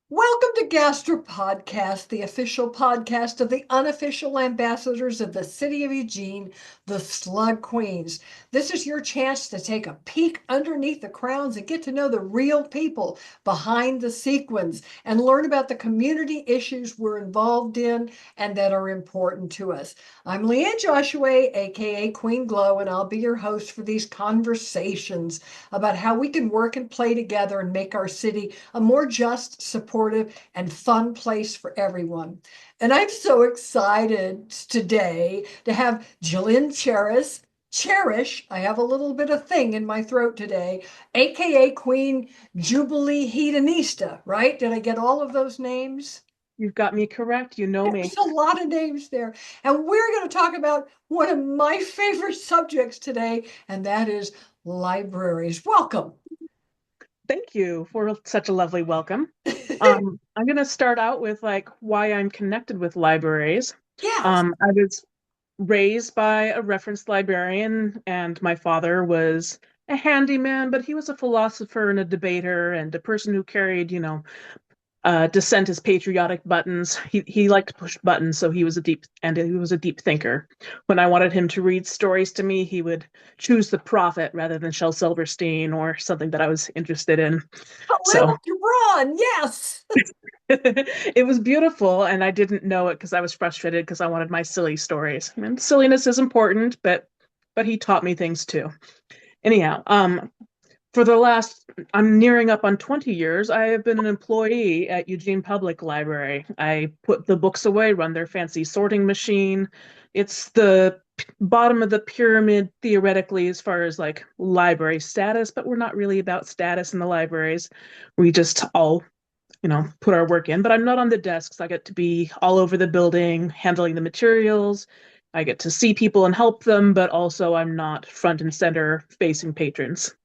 Welcome to GastroPodcast, the official podcast of the unofficial ambassadors of the city of Eugene, the Slug Queens. This is your chance to take a peek underneath the crowns and get to know the real people behind the sequins and learn about the community issues we're involved in and that are important to us. I'm Leanne Joshua, aka Queen Glow, and I'll be your host for these conversations about how we can work and play together and make our city a more just, supportive, and fun place for everyone. And I'm so excited today to have Jilynn Cherish. I have a little bit of thing in my throat today, aka Queen Jubilee Hedonista, right? Did I get all of those names? You've got me correct. You know me. There's a lot of names there. And we're going to talk about one of my favorite subjects today, and that is libraries. Welcome. Thank you for such a lovely welcome. I'm going to start out with why I'm connected with libraries. Yes. I was raised by a reference librarian, and my father was a handyman, but he was a philosopher and a debater and a person who carried, dissent is patriotic buttons. He liked to push buttons, so he was a deep thinker. When I wanted him to read stories to me, he would choose The Prophet rather than Shel Silverstein or something that I was interested in. Little So Gibran, yes. it was beautiful, and I didn't know it because I was frustrated because I wanted my silly stories. And silliness is important, but he taught me things too. Anyhow, for the last, I'm nearing up on 20 years, I have been an employee at Eugene Public Library. I put the books away, run their fancy sorting machine. It's the bottom of the pyramid theoretically as far as like library status, but we're not really about status in the libraries. We just all, put our work in. But I'm not on the desks. I get to be all over the building, handling the materials. I get to see people and help them, but also I'm not front and center facing patrons.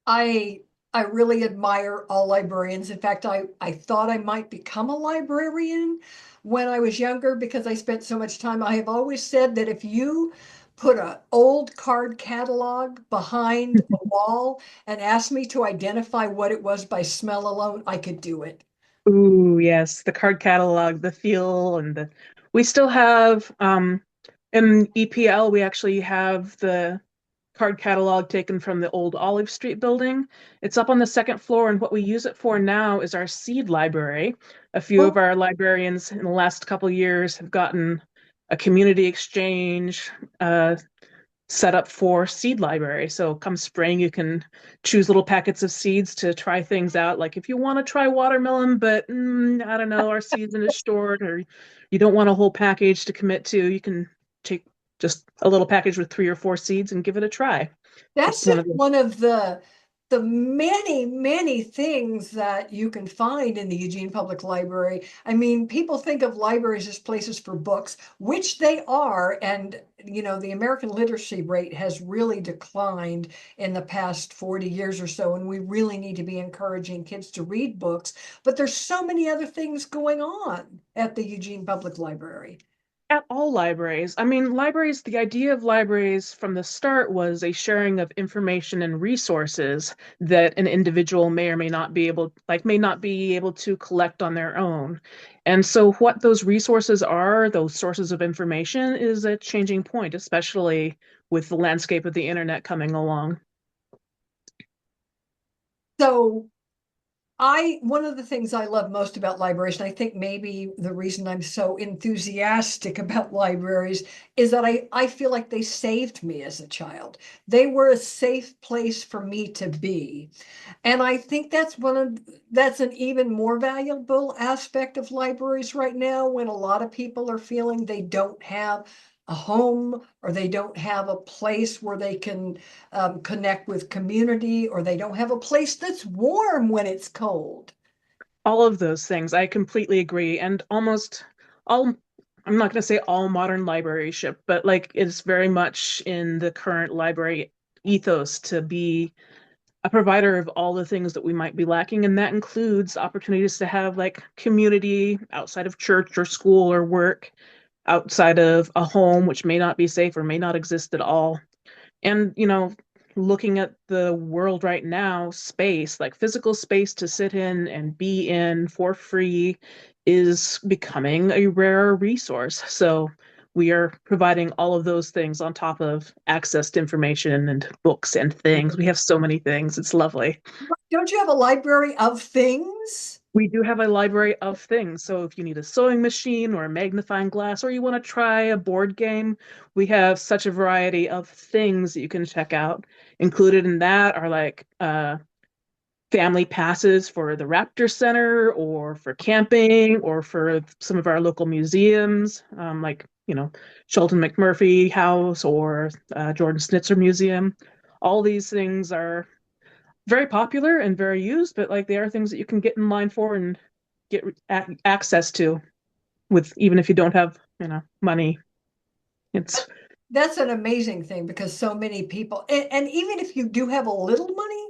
I I really admire all librarians. In fact, I thought I might become a librarian when I was younger because I spent so much time. I have always said that if you put an old card catalog behind a wall and asked me to identify what it was by smell alone, I could do it. Ooh, yes, the card catalog, the feel, and the we still have in EPL we actually have the card catalog taken from the old Olive Street building. It's up on the second floor, and what we use it for now is our seed library. A few of Oh, our librarians in the last couple years have gotten a community exchange, set up for seed library. So come spring, you can choose little packets of seeds to try things out. Like if you want to try watermelon, but I don't know, our season is short, or you don't want a whole package to commit to, you can take just a little package with 3 or 4 seeds and give it a try. that's It's one just of the one of the many things that you can find in the Eugene Public Library. I mean, people think of libraries as places for books, which they are, and the American literacy rate has really declined in the past 40 years or so, and we really need to be encouraging kids to read books. But there's so many other things going on at the Eugene Public Library. at all libraries. I mean, libraries, the idea of libraries from the start was a sharing of information and resources that an individual may or may not be able to collect on their own. And so what those resources are, those sources of information, is a changing point, especially with the landscape of the internet coming along. So one of the things I love most about libraries, and I think maybe the reason I'm so enthusiastic about libraries is that I feel like they saved me as a child. They were a safe place for me to be. And I think that's an even more valuable aspect of libraries right now when a lot of people are feeling they don't have a home or they don't have a place where they can connect with community or they don't have a place that's warm when it's cold. All of those things, I completely agree. And almost all, I'm not going to say all modern libraryship, but like it's very much in the current library ethos to be a provider of all the things that we might be lacking. And that includes opportunities to have like community outside of church or school or work, outside of a home, which may not be safe or may not exist at all. And, looking at the world right now, space, like physical space to sit in and be in for free, is becoming a rare resource. So we are providing all of those things on top of access to information and books and things. We have so many things. It's lovely. Don't you have a library of things? We do have a library of things. So if you need a sewing machine or a magnifying glass, or you want to try a board game, we have such a variety of things that you can check out. Included in that are like family passes for the Raptor Center, or for camping, or for some of our local museums, like, Shelton McMurphy House, or Jordan Schnitzer Museum. All these things are very popular and very used, but like they are things that you can get in line for and get access to, with even if you don't have, money. It's That's an amazing thing because so many people, and even if you do have a little money,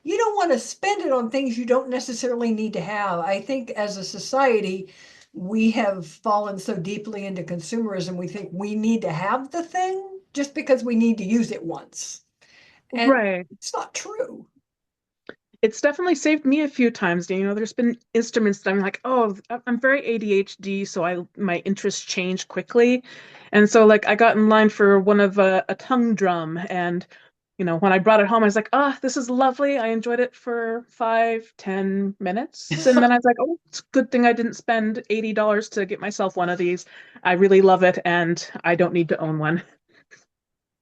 you don't want to spend it on things you don't necessarily need to have. I think as a society, we have fallen so deeply into consumerism, we think we need to have the thing just because we need to use it once. And right. it's not true. It's definitely saved me a few times. There's been instruments that I'm like, oh, I'm very ADHD, so my interests change quickly. And so like I got in line for one of a tongue drum, and when I brought it home, I was like, oh, this is lovely. I enjoyed it for 5, 10 minutes. And then I was like, oh, it's a good thing I didn't spend $80 to get myself one of these. I really love it, and I don't need to own one.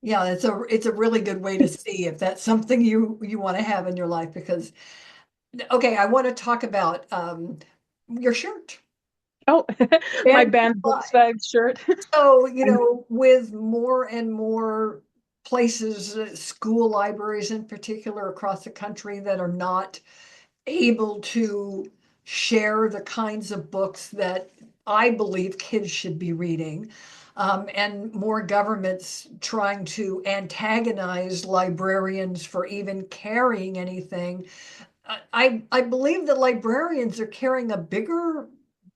Yeah, it's a really good way to see if that's something you want to have in your life because okay, I want to talk about your shirt. Oh, my Band band books supply. bag shirt. So, I'm with more and more places, school libraries in particular across the country that are not able to share the kinds of books that I believe kids should be reading, and more governments trying to antagonize librarians for even carrying anything. I believe that librarians are carrying a bigger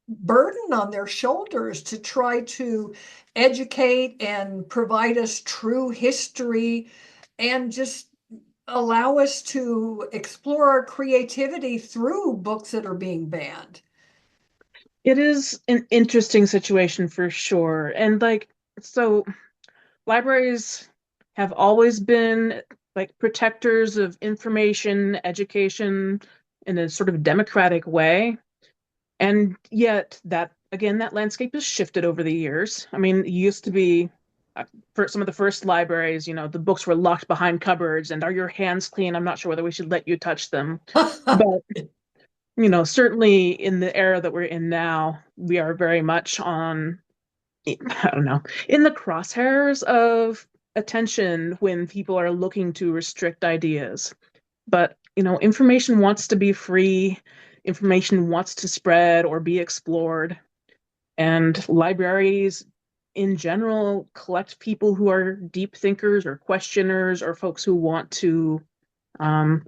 burden on their shoulders to try to educate and provide us true history and just allow us to explore our creativity through books that are being banned. It is an interesting situation for sure. And like, so libraries have always been like protectors of information, education in a sort of democratic way. And yet that landscape has shifted over the years. I mean, it used to be for some of the first libraries, the books were locked behind cupboards and are your hands clean? I'm not sure whether we should let you touch them. But certainly in the era that we're in now, we are very much on, I don't know, in the crosshairs of attention when people are looking to restrict ideas. But, information wants to be free, information wants to spread or be explored. And libraries in general collect people who are deep thinkers or questioners or folks who want to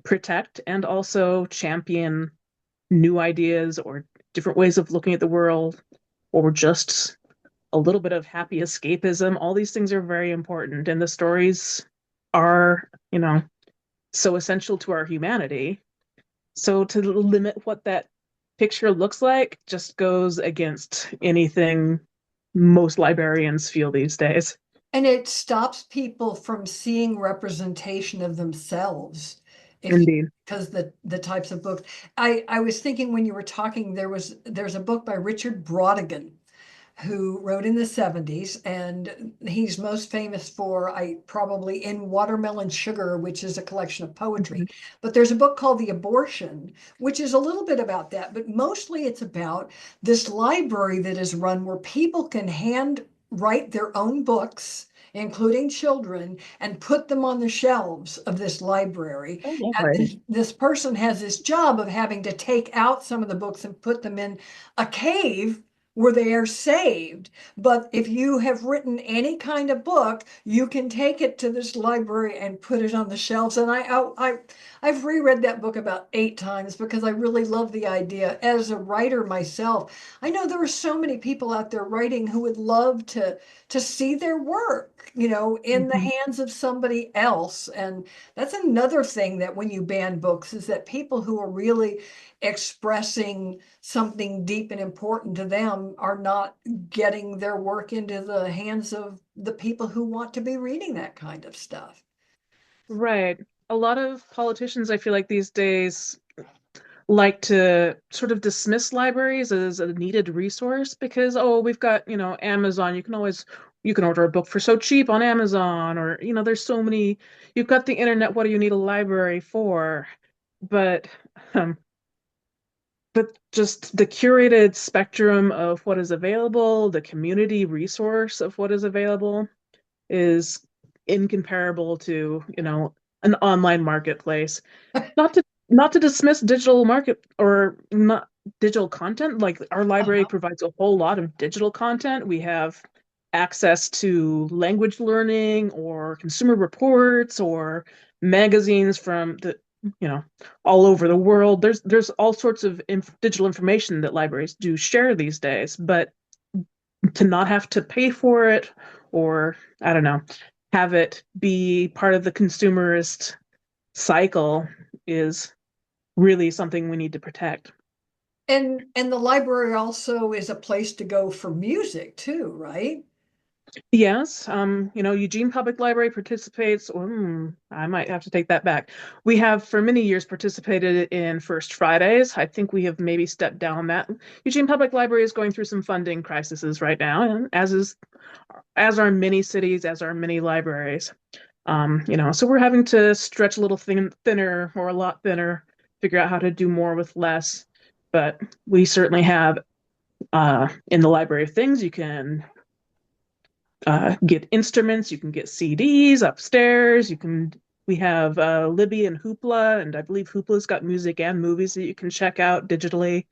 protect and also champion new ideas or different ways of looking at the world, or just a little bit of happy escapism. All these things are very important, and the stories are, so essential to our humanity. So to limit what that picture looks like just goes against anything most librarians feel these days. And it stops people from seeing representation of themselves if Indeed. because the types of books. I was thinking when you were talking, there's a book by Richard Brautigan who wrote in the 70s, and he's most famous for I probably In Watermelon Sugar, which is a collection of poetry. Mhm. But there's a book called The Abortion, which is a little bit about that, but mostly it's about this library that is run where people can hand write their own books, including children, and put them on the shelves of this library. Oh, And lovely. this person has this job of having to take out some of the books and put them in a cave where they are saved. But if you have written any kind of book, you can take it to this library and put it on the shelves. And I've reread that book about 8 times because I really love the idea. As a writer myself, I know there are so many people out there writing who would love to see their work, in the Mhm. hands of somebody else. And that's another thing that when you ban books is that people who are really expressing something deep and important to them are not getting their work into the hands of the people who want to be reading that kind of stuff. Right. A lot of politicians, I feel like these days, like to sort of dismiss libraries as a needed resource because, oh, we've got, Amazon. You can order a book for so cheap on Amazon, or, there's so many, you've got the internet. What do you need a library for? But, um, but just the curated spectrum of what is available, the community resource of what is available is incomparable to, an online marketplace. Not to dismiss digital market or not digital content. Like our library provides a whole lot of digital content. We have access to language learning or consumer reports or magazines from you know, all over the world. There's all sorts of digital information that libraries do share these days, but to not have to pay for it or I don't know, have it be part of the consumerist cycle is really something we need to protect. And the library also is a place to go for music too, right? Yes, Eugene Public Library participates. I might have to take that back. We have for many years participated in First Fridays. I think we have maybe stepped down that. Eugene Public Library is going through some funding crises right now, and as are many cities, as are many libraries. So we're having to stretch a little thinner or a lot thinner, figure out how to do more with less. But we certainly have in the Library of Things, you can get instruments, you can get CDs upstairs. We have Libby and Hoopla, and I believe Hoopla's got music and movies that you can check out digitally.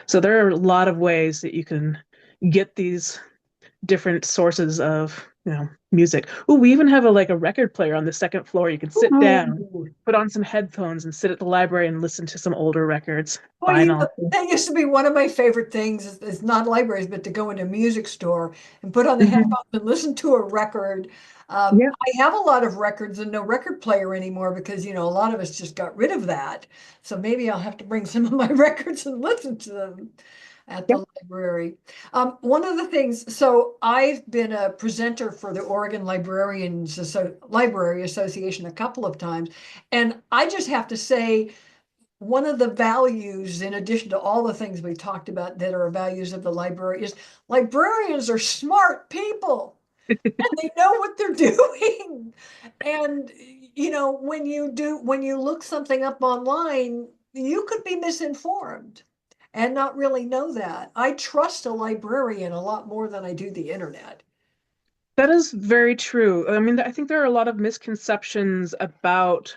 So there are a lot of ways that you can get these different sources of music. Oh, we even have a record player on the second floor. You can sit down, Ooh. put on some headphones, and sit at the library and listen to some older records. Well, Vinyl. that used to be one of my favorite things is not libraries, but to go into a music store and put on the Hmm. headphones and listen to a record. Yeah. I have a lot of records and no record player anymore because, a lot of us just got rid of that. So maybe I'll have to bring some of my records and listen to them at Yeah. the library. One of the things, so I've been a presenter for the Oregon Library Association a couple of times, and I just have to say, one of the values, in addition to all the things we talked about that are values of the library, is librarians are smart people and they know what they're doing. And when you look something up online, you could be misinformed and not really know that. I trust a librarian a lot more than I do the internet. That is very true. I mean, I think there are a lot of misconceptions about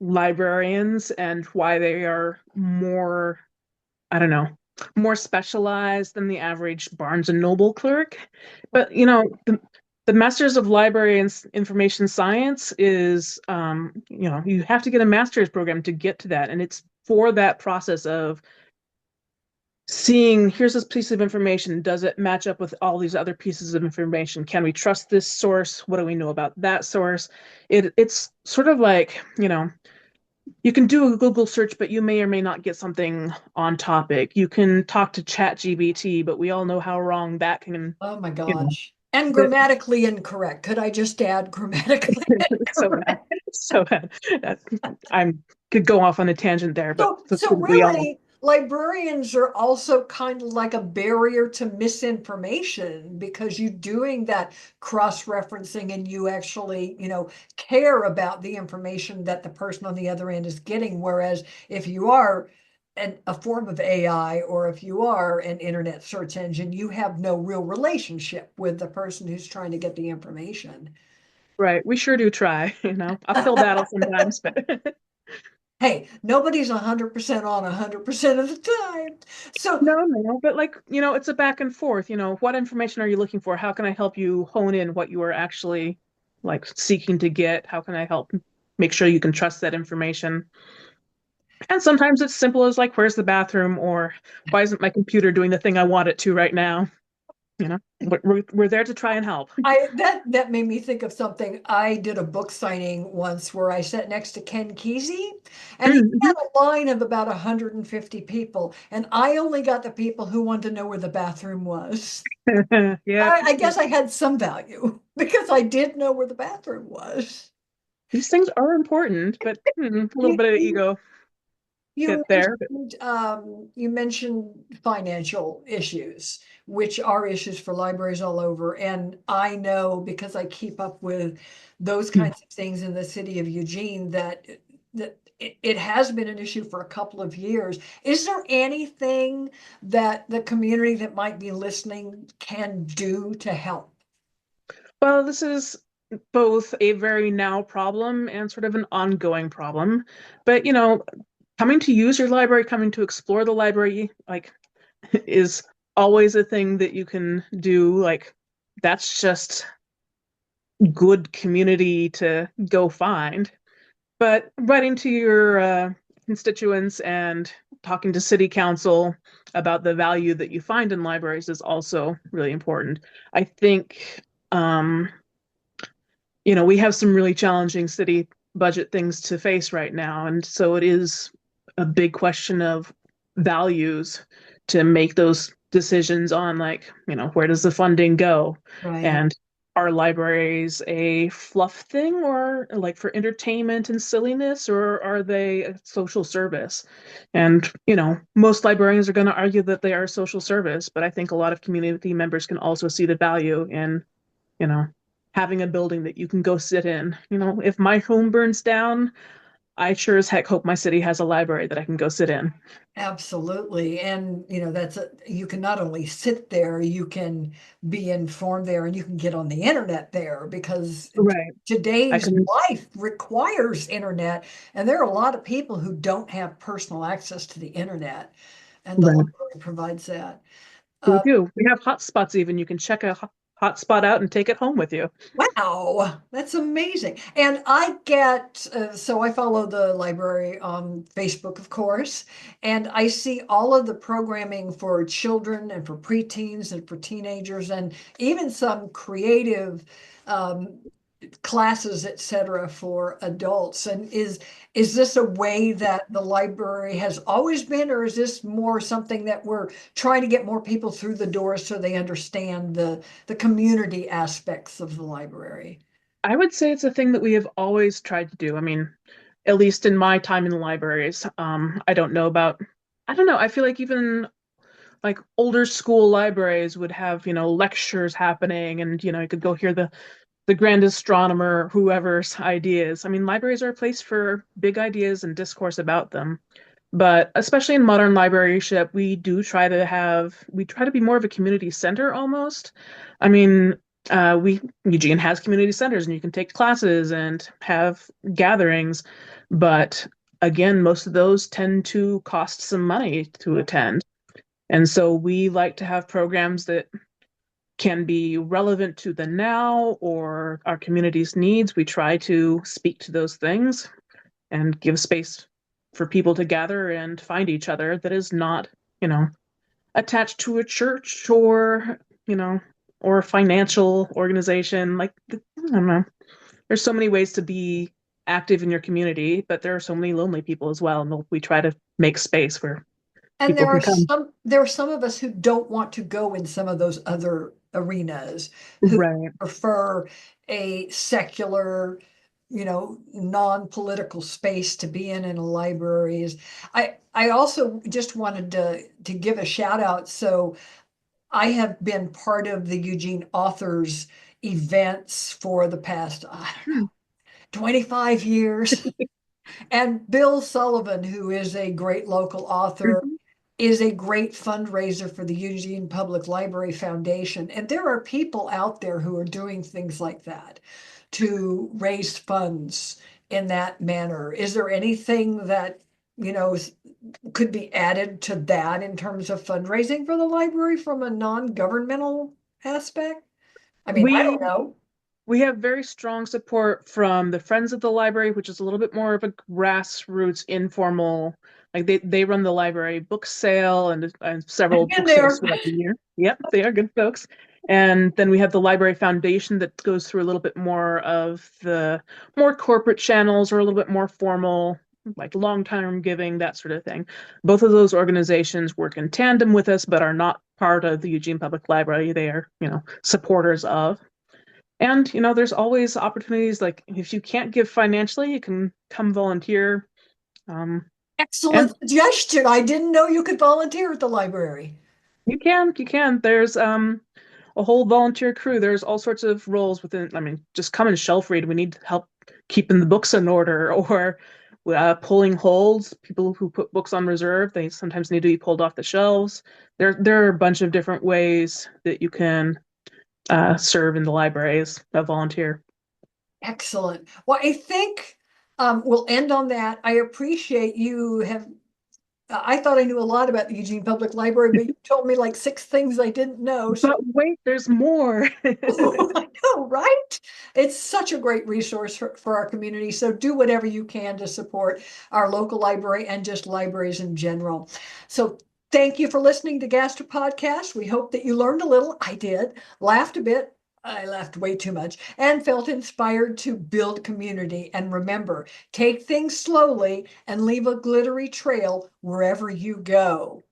librarians and why they are more, I don't know, more specialized than the average Barnes and Noble clerk. But the Masters of Library and Information Science is, you have to get a master's program to get to that, and it's for that process of seeing here's this piece of information. Does it match up with all these other pieces of information? Can we trust this source? What do we know about that source? It's sort of like, you can do a Google search, but you may or may not get something on topic. You can talk to ChatGPT, but we all know how wrong that can, Oh my you know, gosh. And that grammatically incorrect. Could I just add grammatically so bad. incorrect? So bad. That I'm could go off on a tangent there, but So we all really, librarians are also kind of like a barrier to misinformation because you're doing that cross-referencing and you actually, care about the information that the person on the other end is getting. Whereas if you are a form of AI or if you are an internet search engine, you have no real relationship with the person who's trying to get the information. right. We sure do try, uphill battle sometimes, but Hey, nobody's 100% on 100% of the time. So No, but like, it's a back and forth. What information are you looking for? How can I help you hone in what you are actually like seeking to get? How can I help make sure you can trust that information? And sometimes it's simple as like, where's the bathroom? Or why isn't my computer doing the thing I want it to right now? We're there to try and help. that made me think of something. I did a book signing once where I sat next to Ken Kesey, and he had Mhm. a line of about 150 people, and I only got the people who wanted to know where the bathroom was. Yeah, I guess I had some value because I did know where the bathroom was. these things are important, but a little You, bit of you ego You hit there. you mentioned financial issues, which are issues for libraries all over. And I know because I keep up with those kinds of things in the city of Eugene that it has been an issue for a couple of years. Is there anything that the community that might be listening can do to help? Well, this is both a very now problem and sort of an ongoing problem. But, coming to use your library, coming to explore the library, like, is always a thing that you can do. Like, that's just good community to go find. But writing to your constituents and talking to city council about the value that you find in libraries is also really important. I think um, we have some really challenging city budget things to face right now. And so it is a big question of values to make those decisions on, like, where does the funding go? Right. And are libraries a fluff thing or like for entertainment and silliness, or are they a social service? And, most librarians are going to argue that they are a social service, but I think a lot of community members can also see the value in you know, having a building that you can go sit in. If my home burns down, I sure as heck hope my city has a library that I can go sit in. Absolutely. And you can not only sit there, you can be informed there and you can get on the internet there because Right. I today's can, life requires internet. And there are a lot of people who don't have personal access to the internet, and the right. library provides that. We Uh, do. We have hotspots even. You can check a hotspot out and take it home with you. Wow, that's amazing. And so I follow the library on Facebook, of course, and I see all of the programming for children and for preteens and for teenagers, and even some creative um, classes, et cetera, for adults. And is this a way that the library has always been, or is this more something that we're trying to get more people through the doors so they understand the community aspects of the library? I would say it's a thing that we have always tried to do. I mean, at least in my time in the libraries, I don't know. I feel like even like older school libraries would have, lectures happening and, you could go hear the grand astronomer, whoever's ideas. I mean, libraries are a place for big ideas and discourse about them. But especially in modern libraryship, we try to be more of a community center almost. I mean, Eugene has community centers and you can take classes and have gatherings, but again, most of those tend to cost some money to attend. And so we like to have programs that can be relevant to the now or our community's needs. We try to speak to those things and give space for people to gather and find each other that is not, you know, attached to a church or, you know, or a financial organization. Like, I don't know. There's so many ways to be active in your community, but there are so many lonely people as well. And we try to make space where And people can come. there are some of us who don't want to go in some of those other arenas, who Right. prefer a secular, non-political space to be in a library. I also just wanted to give a shout out. So I have been part of the Eugene Authors events for the past, I don't Hmm. know, 25 years. And Bill Sullivan, who is a great local author, Mhm. is a great fundraiser for the Eugene Public Library Foundation. And there are people out there who are doing things like that to raise funds in that manner. Is there anything that, could be added to that in terms of fundraising for the library from a non-governmental aspect? I mean, I We don't know. we have very strong support from the Friends of the Library, which is a little bit more of a grassroots, informal, like they run the library book sale and several In book sales there. throughout the year. Yep, they are good folks. And then we have the Library Foundation that goes through a little bit more of the more corporate channels or a little bit more formal, like long-term giving, that sort of thing. Both of those organizations work in tandem with us, but are not part of the Eugene Public Library. They are, supporters of. And, there's always opportunities, like if you can't give financially, you can come volunteer. Um, and Excellent suggestion. I didn't know you could volunteer at the library. you can. There's a whole volunteer crew. There's all sorts of roles within. I mean, just come and shelf read. We need help keeping the books in order or pulling holds. People who put books on reserve, they sometimes need to be pulled off the shelves. There are a bunch of different ways that you can serve in the library as a volunteer. Excellent. Well, I think we'll end on that. I appreciate you have. I thought I knew a lot about the Eugene Public Library, but you told me like six things I didn't know. So, But wait, there's more. I know, right? It's such a great resource for our community. So, do whatever you can to support our local library and just libraries in general. So, thank you for listening to Gastro Podcast. We hope that you learned a little. I did, laughed a bit. I laughed way too much and felt inspired to build community. And remember, take things slowly and leave a glittery trail wherever you go.